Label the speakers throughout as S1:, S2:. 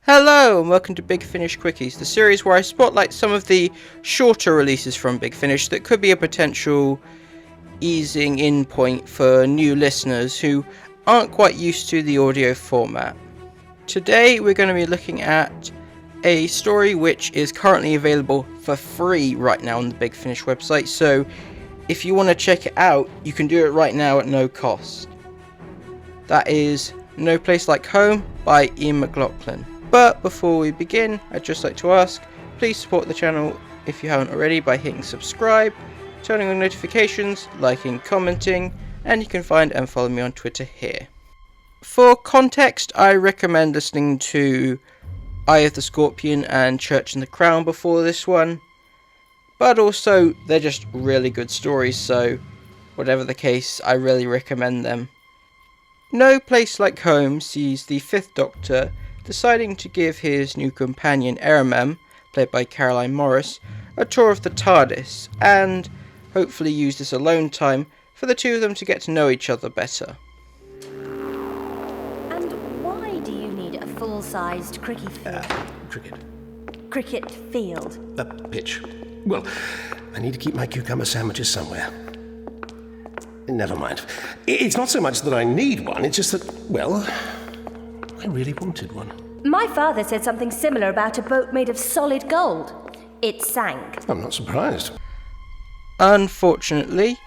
S1: Hello and welcome to Big Finish Quickies, the series where I spotlight some of the shorter releases from Big Finish that could be a potential easing in point for new listeners who aren't quite used to the audio format. Today we're going to be looking at a story which is currently available for free right now on the Big Finish website, so if you want to check it out, you can do it right now at no cost. That is No Place Like Home by Ian McLaughlin. But before we begin, I'd just like to ask, please support the channel if you haven't already by hitting subscribe, turning on notifications, liking, commenting, and you can find and follow me on Twitter here. For context, I recommend listening to Eye of the Scorpion and Church in the Crown before this one, but also they're just really good stories, so whatever the case, I really recommend them. No Place Like Home sees the Fifth Doctor deciding to give his new companion Aramem, played by Caroline Morris, a tour of the TARDIS, and hopefully use this alone time for the two of them to get to know each other better.
S2: And why do you need a full-sized cricket field? Cricket field?
S3: A pitch. Well, I need to keep my cucumber sandwiches somewhere. Never mind. It's not so much that I need one, it's just that, well, I really wanted one.
S2: My father said something similar about a boat made of solid gold. It sank.
S3: I'm not surprised.
S1: Unfortunately,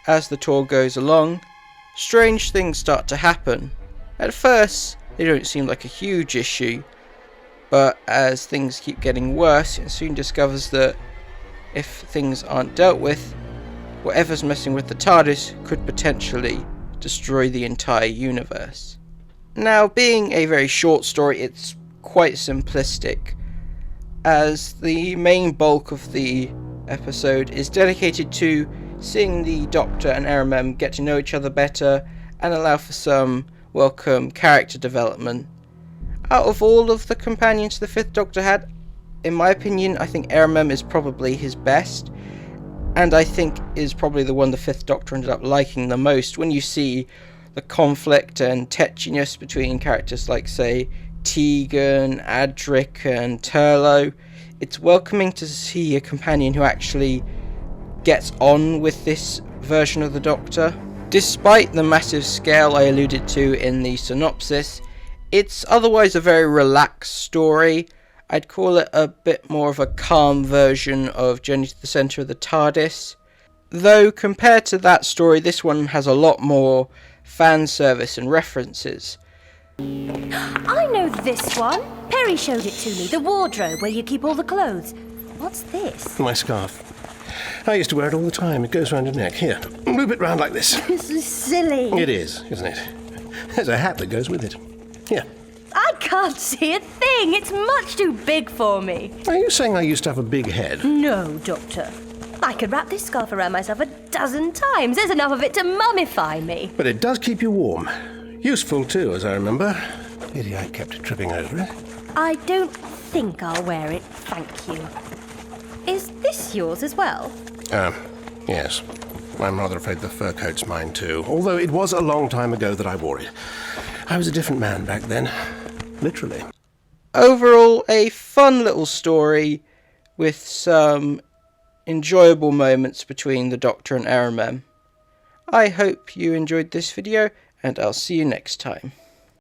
S1: as the tour goes along, strange things start to happen. At first, they don't seem like a huge issue, but as things keep getting worse, it soon discovers that if things aren't dealt with, whatever's messing with the TARDIS could potentially destroy the entire universe. Now, being a very short story, it's quite simplistic, as the main bulk of the episode is dedicated to seeing the Doctor and Aramem get to know each other better and allow for some welcome character development. Out of all of the companions the Fifth Doctor had, in my opinion, I think Aramem is probably his best, and I think is probably the one the Fifth Doctor ended up liking the most. When you see the conflict and tetchiness between characters like, say, Tegan, Adric and Turlo, it's welcoming to see a companion who actually gets on with this version of the Doctor. Despite the massive scale I alluded to in the synopsis, it's otherwise a very relaxed story. I'd call it a bit more of a calm version of Journey to the Centre of the TARDIS. Though compared to that story, this one has a lot more fan service and references.
S2: I know this one. Perry showed it to me, the wardrobe where you keep all the clothes. What's this?
S3: My scarf. I used to wear it all the time. It goes round your neck. Here, loop it round like this.
S2: This is silly.
S3: It is, isn't it? There's a hat that goes with it. Here.
S2: I can't see a thing. It's much too big for me.
S3: Are you saying I used to have a big head?
S2: No, Doctor. I could wrap this scarf around myself a dozen times. There's enough of it to mummify me.
S3: But it does keep you warm. Useful too, as I remember. Pity I kept tripping over it.
S2: I don't think I'll wear it, thank you. Is this yours as well?
S3: Yes. I'm rather afraid the fur coat's mine too, although it was a long time ago that I wore it. I was a different man back then. Literally.
S1: Overall, a fun little story with some enjoyable moments between the Doctor and Aramem. I hope you enjoyed this video, and I'll see you next time.